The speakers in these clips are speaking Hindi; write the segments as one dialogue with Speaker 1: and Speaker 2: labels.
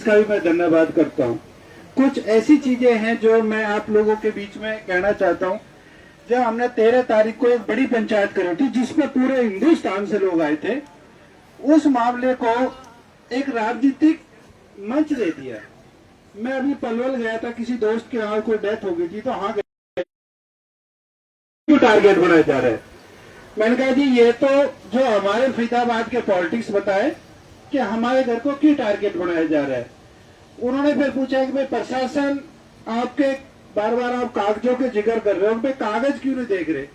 Speaker 1: इसका भी मैं धन्यवाद करता हूँ। कुछ ऐसी चीजें हैं जो मैं आप लोगों के बीच में कहना चाहता हूँ। जब हमने 13 तारीख को एक बड़ी पंचायत करी थी जिसमें पूरे हिंदुस्तान से लोग आए थे, उस मामले को एक राजनीतिक मंच दे दिया। मैं अभी पलवल गया था, किसी दोस्त के यहाँ कोई डेथ हो गई थी, तो हाँ क्यों टारगेट बनाया जा रहा है। मैंने कहा जी ये तो जो हमारे फरीदाबाद के पॉलिटिक्स बताए कि हमारे घर को क्यों टारगेट बनाया जा रहा है। उन्होंने फिर पूछा कि भाई प्रशासन आपके बार बार आप कागजों के जिक्र कर रहे हो, भाई कागज क्यों नहीं देख रहे।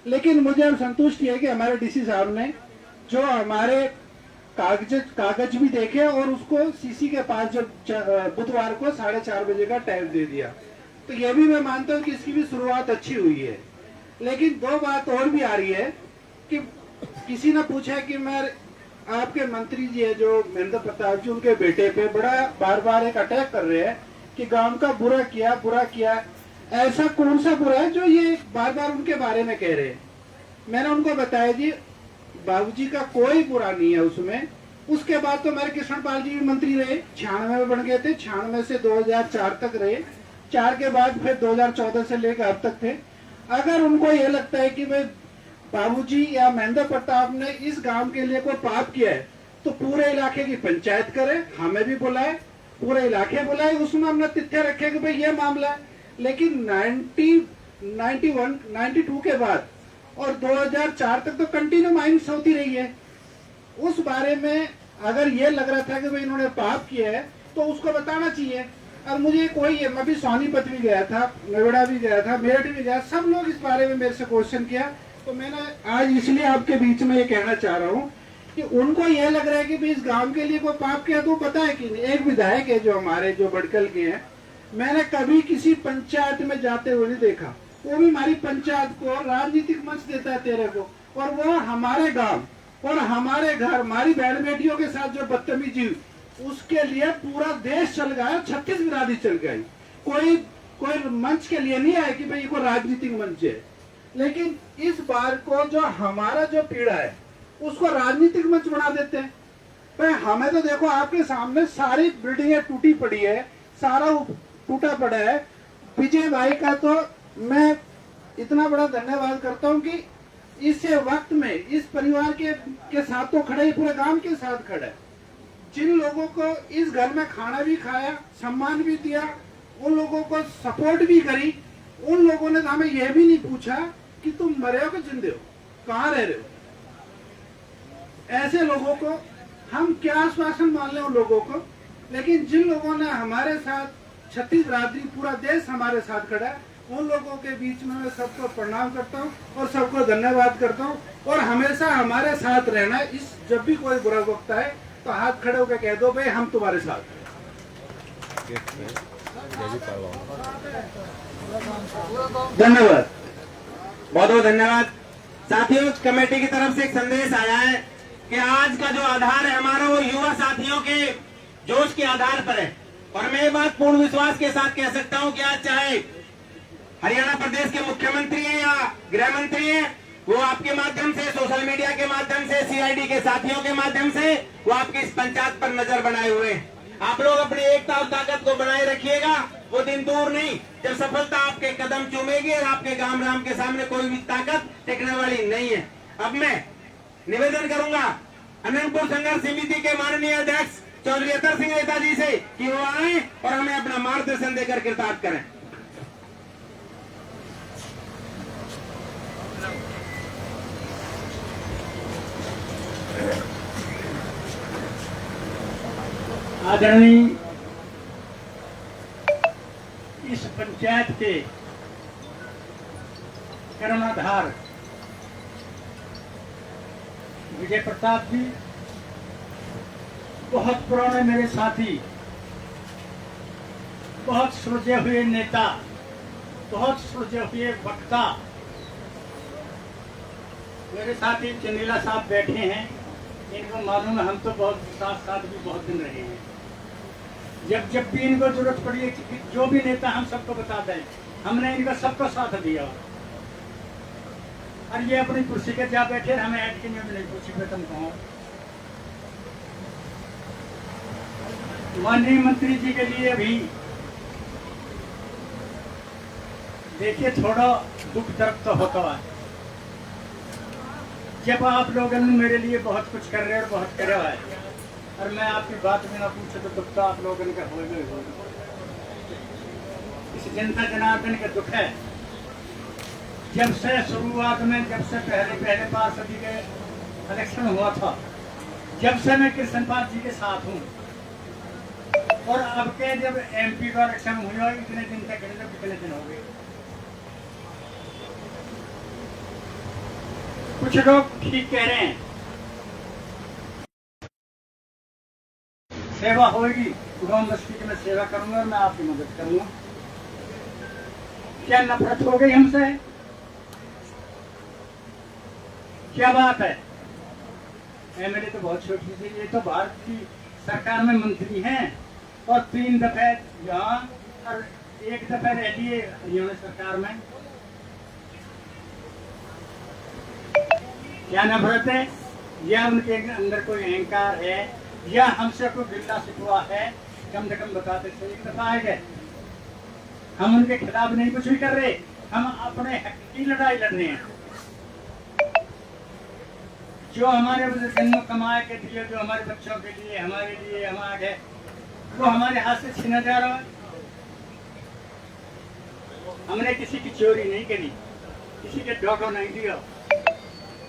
Speaker 1: लेकिन मुझे अब संतुष्टि है कि हमारे डीसी साहब ने जो हमारे कागज भी देखे और उसको सीसी के पास जो बुधवार को 4:30 बजे का टाइम दे दिया। तो ये भी मैं मानता हूँ कि इसकी भी शुरुआत अच्छी हुई है। लेकिन दो बात और भी आ रही है कि किसी ने पूछा कि मैं आपके मंत्री जी है जो महेंद्र प्रताप जी, उनके बेटे पे बड़ा बार बार एक अटैक कर रहे हैं कि गांव का बुरा किया। ऐसा कौन सा बुरा है जो ये बार बार उनके बारे में कह रहे हैं। मैंने उनको बताया जी बाबूजी का कोई बुरा नहीं है उसमें। उसके बाद तो मेरे कृष्णपाल जी भी मंत्री रहे, 96 में बन गए थे, 96 से 2004 तक रहे, 4 के बाद फिर 2014 से लेकर अब तक थे। अगर उनको ये लगता है कि भाई बाबूजी या महेंद्र प्रताप ने इस गांव के लिए कोई पाप किया है तो पूरे इलाके की पंचायत करे, हमें भी बुलाए, पूरे इलाके बुलाए, उसमें हमने तथ्य रखे कि भाई ये मामला है। लेकिन 92 के बाद और 2004 तक तो कंटिन्यू माइंस होती रही है। उस बारे में अगर ये लग रहा था कि भाई इन्होंने पाप किया है तो उसको बताना चाहिए। और मुझे कोई, मैं भी सोनीपत भी गया था, नोएडा भी गया था, मेरठ भी गया, सब लोग इस बारे में मेरे से क्वेश्चन किया। तो मैंने आज इसलिए आपके बीच में ये कहना चाह रहा हूँ कि उनको यह लग रहा है कि भाई इस गांव के लिए कोई पाप किया तो पता है कि नहीं। एक विधायक है जो हमारे जो बड़कल के हैं, मैंने कभी किसी पंचायत में जाते हुए नहीं देखा। वो भी हमारी पंचायत को राजनीतिक मंच देता है तेरे को, और वो हमारे गांव और हमारे घर हमारी बहन बेटियों के साथ जो बदतमीजी, उसके लिए पूरा देश चल गया, 36 बिरादरी चल गई। कोई मंच के लिए नहीं आया कि भाई को राजनीतिक मंच है। लेकिन इस बार को जो हमारा जो पीड़ा है उसको राजनीतिक मंच बना देते हैं। भाई हमें तो देखो आपके सामने सारी बिल्डिंगें टूटी पड़ी है, सारा टूटा पड़ा है। विजय भाई का तो मैं इतना बड़ा धन्यवाद करता हूं कि इस वक्त में इस परिवार के साथ तो खड़े ही, पूरे गांव के साथ खड़ा है। जिन लोगों को इस घर में खाना भी खाया, सम्मान भी दिया, उन लोगों को सपोर्ट भी करी, उन लोगों ने हमें यह भी नहीं पूछा कि तुम मरे हो कि जिंदे हो, कहाँ रह रहे हो। ऐसे लोगों को हम क्या आश्वासन मान लें उन लोगों को। लेकिन जिन लोगों ने हमारे साथ 36 बिरादरी, पूरा देश हमारे साथ खड़ा है, उन लोगों के बीच में मैं सबको प्रणाम करता हूं और सबको धन्यवाद करता हूं। और हमेशा हमारे साथ रहना। इस जब भी कोई बुरा वक्त आए तो हाथ खड़े होकर कह दो भाई हम तुम्हारे साथ हैं। धन्यवाद,
Speaker 2: बहुत बहुत धन्यवाद। साथियों, कमेटी की तरफ से एक संदेश आया है कि आज का जो आधार है हमारा वो युवा साथियों के जोश के आधार पर है। और मैं ये बात पूर्ण विश्वास के साथ कह सकता हूं कि आज चाहे हरियाणा प्रदेश के मुख्यमंत्री हैं या गृह मंत्री हैं, वो आपके माध्यम से, सोशल मीडिया के माध्यम से, सीआईडी के साथियों के माध्यम से वो आपकी इस पंचायत पर नजर बनाए हुए हैं। आप लोग अपनी एकता और ताकत को बनाए रखिएगा। वो दिन दूर नहीं जब सफलता आपके कदम चूमेगी और आपके गांव राम के सामने कोई भी ताकत टिकने वाली नहीं है। अब मैं निवेदन करूंगा अनंतपुर संघर्ष समिति के माननीय अध्यक्ष चौधरी अतर सिंह नेता जी से कि वो आए और हमें अपना मार्गदर्शन देकर कृतार्थ करें।
Speaker 3: आदरणीय इस पंचायत के कर्णाधार विजय प्रताप जी, बहुत पुराने मेरे साथी, बहुत सुलझे हुए नेता, बहुत सुलझे हुए वक्ता, मेरे साथी चंदीला साहब बैठे हैं। इनको मालूम है हम तो बहुत साथ भी बहुत दिन रहे हैं। जब भी इनको जरूरत पड़ी है कि जो भी नेता हम सबको बता दें, हमने इनका सबका साथ दिया। और ये अपनी कुर्सी के जा बैठे, हमें ऐड की नहीं कुर्सी पे तुम कहो। माननीय मंत्री जी के लिए भी देखिए थोड़ा दुख दर्द तो होता है जब आप लोगों ने मेरे लिए बहुत कुछ कर रहे हैं और बहुत करे हुआ है और मैं आपकी बात में ना पूछे तो दुख तो आप लोगों का होगा। इस जनता जनार्दन का दुख है। जब से शुरुआत में जब से पहले पार्षद के इलेक्शन हुआ था जब से मैं कृष्णपाल जी के साथ हूँ और अब के जब एमपी का इलेक्शन हुआ इतने दिन तक कितने दिन हो गए। कुछ लोग ठीक कह रहे हैं सेवा होगी, गांव बस्ती की मैं सेवा करूंगा और मैं आपकी मदद करूंगा। क्या नफरत हो गई हमसे? क्या बात है? एमएलए तो बहुत छोटी सी, ये तो भारत की सरकार में मंत्री हैं और 3 दफे यहाँ और 1 दफे रह लिए हरियाणा सरकार में। क्या नफरत है? या उनके अंदर कोई अहंकार है या हमसे कोई गिल्ला शिकवा है? कम से कम बताते थे। 1 दफा आए गए, हम उनके खिलाफ नहीं कुछ भी कर रहे, हम अपने हक की लड़ाई लड़ रहे हैं। जो हमारे जन्म कमाए के दिए, जो हमारे बच्चों के लिए हमारे लिए हम आ गए, वो हमारे हाथ से छीना जा रहा है। हमने किसी की चोरी नहीं करी, किसी के डॉटो नहीं दिया।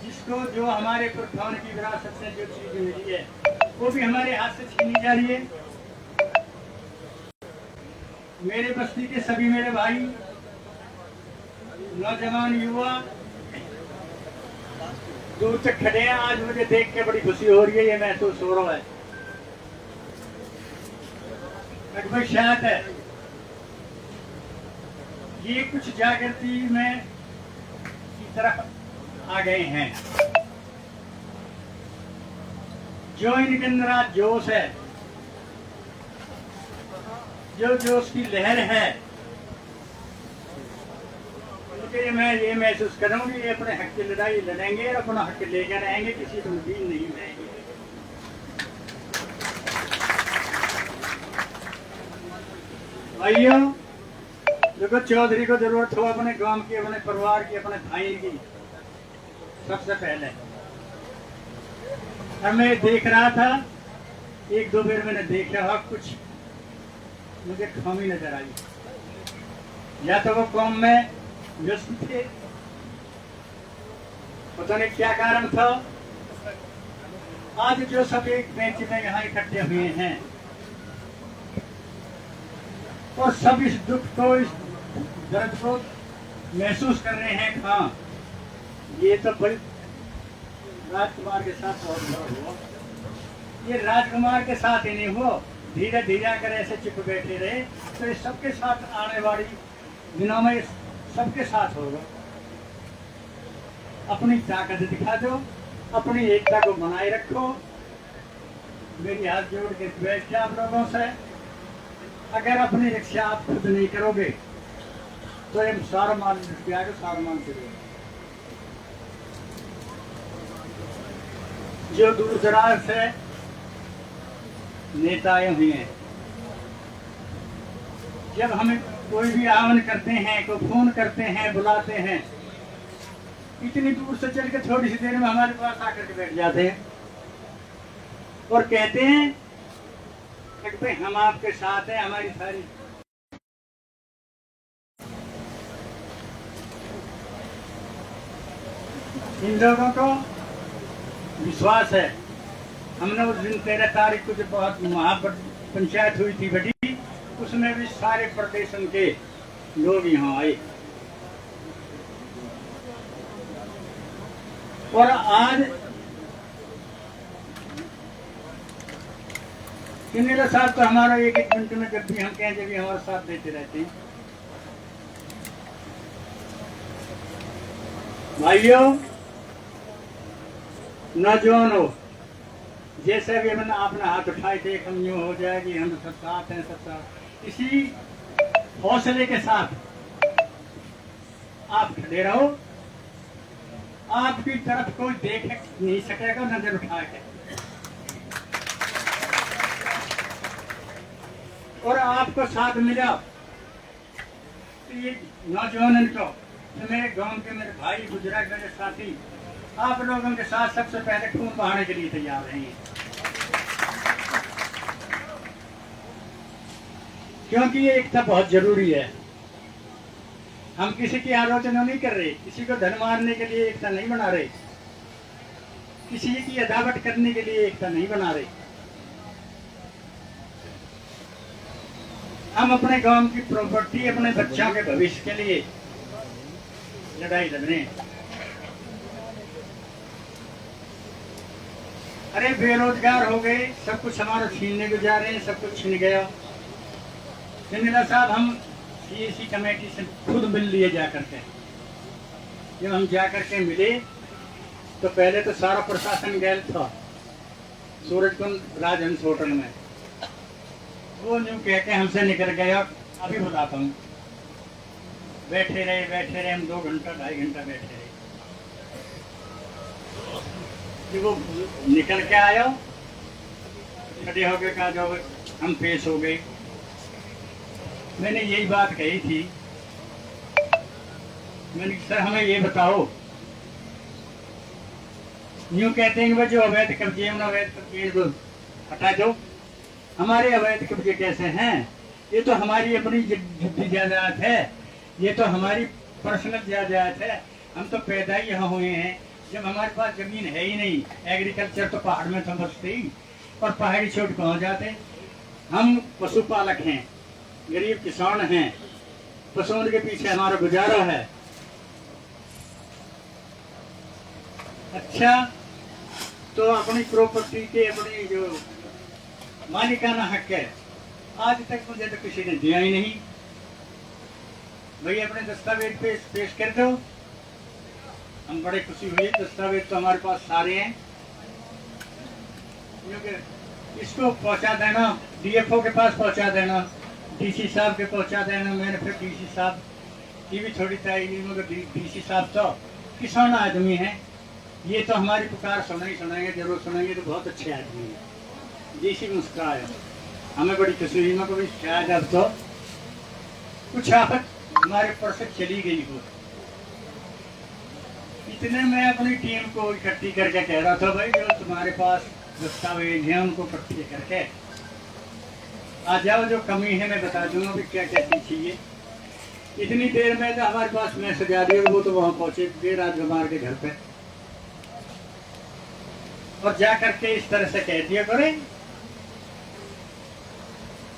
Speaker 3: जिसको जो हमारे पुरखाओं की विरासत से जो चीज मिली है वो भी हमारे हाथ से छीनी जा रही है। मेरे बस्ती के सभी मेरे भाई नौजवान युवा दूर तक खड़े हैं। आज मुझे देख के बड़ी खुशी हो रही है, ये महसूस हो रहा है भाई शायद है ये कुछ जागृति में की तरफ आ गए हैं। जो इनके अंदर आज जोश है, जो जोश की लहर है, उनके मैं ये महसूस करूंगी ये अपने हक की लड़ाई लड़ेंगे और अपना हक लेकर रहेंगे, किसी को भी नहीं रहेंगे। भाइयों देखो, चौधरी को जरूरत हो अपने गांव की, अपने परिवार की, अपने भाई की सबसे पहले। और मैं देख रहा था 1-2 बार मैंने देख रहा, कुछ मुझे कमी नजर आई। या तो वो कौम में व्यस्त थे, पता नहीं क्या कारण था। आज जो सब एक बेंच में यहाँ इकट्ठे हुए हैं और सब इस दुख को, इस दर्द को महसूस कर रहे हैं। हाँ, ये तो बड़ी राजकुमार के साथ बहुत हुआ, ये राजकुमार के साथ ही नहीं हुआ। धीरे धीरे अगर ऐसे चुप बैठे रहे तो ये सबके साथ आने वाली दिनों में सबके साथ होगा। अपनी ताकत दिखा दो, अपनी एकता को बनाए रखो। मेरी हाथ जोड़ के रिक्वेस्ट है आप लोगों से, अगर अपनी रक्षा आप खुद नहीं करोगे तो हम सारा मान करोगे। जो दूर दराज से नेता आए हुए हैं, जब हमें कोई भी आह्वान करते हैं, कोई फोन करते हैं, बुलाते हैं, इतनी दूर से चल के थोड़ी सी देर में हमारे पास आकर के बैठ जाते हैं और कहते हैं कि भाई हम आपके साथ हैं। हमारी सारी इन लोगों को विश्वास है। हमने उस दिन 13 तारीख को जब बहुत महापंचायत हुई थी बड़ी, उसमें भी सारे प्रदेशन के लोग यहाँ आए और आज चुनीला साहब तो हमारा एक मिनट में जब भी हम कहें जब भी हमारा साथ देते रहते हैं। भाइयों नौजवानों, जैसे भी मैंने अपना हाथ उठाए थे, हम यूं हो जाएगी, हम सब साथ हैं, सब साथ। इसी हौसले के साथ आप खड़े रहो। आपकी तरफ कोई देख नहीं सकेगा नजर उठा के। और आपको साथ मिला तो ये नौजवान को, तो मेरे गांव के मेरे भाई गुजरात मेरे साथी आप लोगों के साथ सबसे पहले खून बहाने के लिए तैयार रहेंगे, क्योंकि ये एकता बहुत जरूरी है। हम किसी की आलोचना नहीं कर रहे, किसी को धन मारने के लिए एकता नहीं बना रहे, किसी की अदावट करने के लिए एकता नहीं बना रहे। हम अपने गांव की प्रॉपर्टी, अपने बच्चों के भविष्य के लिए लड़ाई लड़ रहे हैं। अरे बेरोजगार हो गए, सब कुछ हमारा छीनने को जा रहे हैं, सब कुछ छिन गया। चंदीला साहब हम सीएसी कमेटी से खुद मिल लिए जाकर के। जब हम जाकर के मिले तो पहले तो सारा प्रशासन गैल था सूरजकुंड राजहंस होटल में। वो यूं कह के हमसे निकल गया, अभी बताता हूँ। बैठे रहे हम 2 घंटा 2.5 घंटा बैठे रहे। जब वो निकल के आया, खड़े हो गए, कहा जो हम पेश हो गए। मैंने यही बात कही थी, मैंने सर हमें ये बताओ, यूं कहते हैं कि जो अवैध कब्जे अवैध कब्जे को हटा दो। हमारे अवैध कब्जे कैसे हैं? ये तो हमारी अपनी जायदाद है, ये तो हमारी पर्सनल जायदाद है। हम तो पैदा ही यहाँ हुए हैं, जब हमारे पास जमीन है ही नहीं। एग्रीकल्चर तो पहाड़ में तो बसते ही, और पहाड़ी छोड़ पहुंच जाते। हम पशुपालक हैं, गरीब किसान हैं, पशुओं के पीछे हमारा गुजारा है। अच्छा, तो अपनी प्रॉपर्टी के अपनी जो मालिकाना हक है, आज तक मुझे तो किसी ने दिया ही नहीं। भाई अपने दस्तावेज पेश कर दो। हम बड़े खुशी हुए, दस्तावेज तो हमारे पास सारे हैं। इसको पहुंचा देना, डीएफओ के पास पहुंचा देना, डीसी साहब के पहुंचा देना। मैंने फिर डीसी साहब की भी थोड़ी तैयारी, मगर डीसी साहब तो किसान आदमी हैं, ये तो हमारी पुकार सुनेंगे, जरूर सुनेंगे, तो बहुत अच्छे आदमी हैं। डीसी मुस्कुराया, हमें बड़ी खुशी हुई। मैं शायद अब तो कुछ आफत हमारे ऊपर से चली गई हो। इतने मैं अपनी टीम को इकट्ठी करके कह रहा था, भाई जो तुम्हारे पास दस्तावेज हैं उनको इकट्ठे करके आ जाओ, जो कमी है मैं बता दूंगा कि क्या क्या चीज चाहिए। इतनी देर में तो हमारे पास मैसेज आ रही है, वो तो वहां पहुंचे राजकुमार के घर पे, और जा करके इस तरह से कह दिया करें,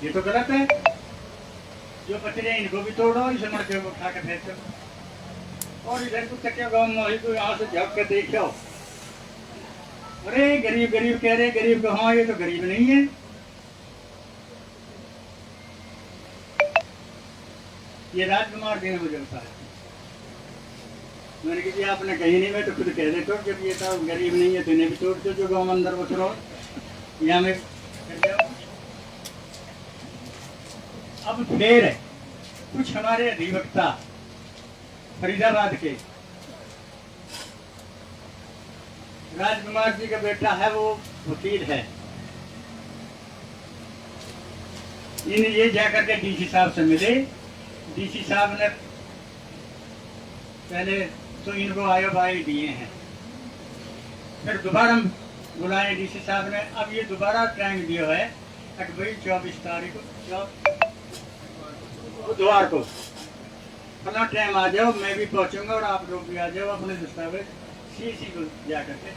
Speaker 3: ये तो गलत है। जो बचरे इनको भी तोड़ो, इसे मड़के उठा के फेंक दो, और इधर को तकिया गाँव में तो यहाँ से झाँक के देखो। अरे गरीब गरीब कह रहे, गरीब को हाँ, ये तो गरीब नहीं है। ये राजकुमार जी ने मुझे बताया। मैंने कहा आपने कही नहीं, मैं तो खुद कह देता हूँ, जब ये तो गरीब नहीं है तो इन्हें भी तोड़ दो, जो गाँव अंदर बस रहो, यहाँ में कर जाओ। अब फिर कुछ हमारे अधिवक्ता फरीदाबाद के, राजकुमार जी का बेटा है, वो वकील है, इन ये जाकर के डीसी साहब से मिले। डीसी साहब ने पहले तो इनको आयो बाई दिए हैं, फिर दोबारा बुलाए डीसी साहब ने। अब ये दोबारा टाइम दिया है कि भाई 24 तारीख को बुधवार को अपना टाइम आ जाओ, मैं भी पहुंचूंगा और आप लोग भी आ जाओ, अपने दस्तावेज सीसी को जाकर के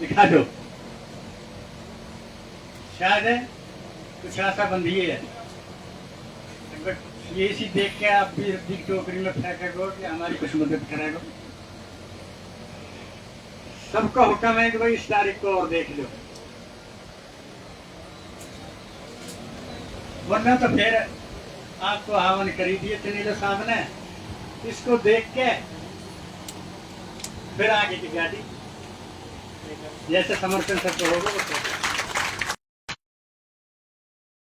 Speaker 3: दिखा दो। शायद है कुछ आशा बंधी है, ये सी देख के आप भी टोकरी में फेंकेगो कि हमारी कुछ मदद करेगा। सबका हुक्म है कि भाई इस तारीख को और देख लो, वरना तो फिर आपको आह्वान करी दिए चंदीला साहब ने। इसको देख के फिर आगे की गाड़ी जैसे समर्थन सबको होगा।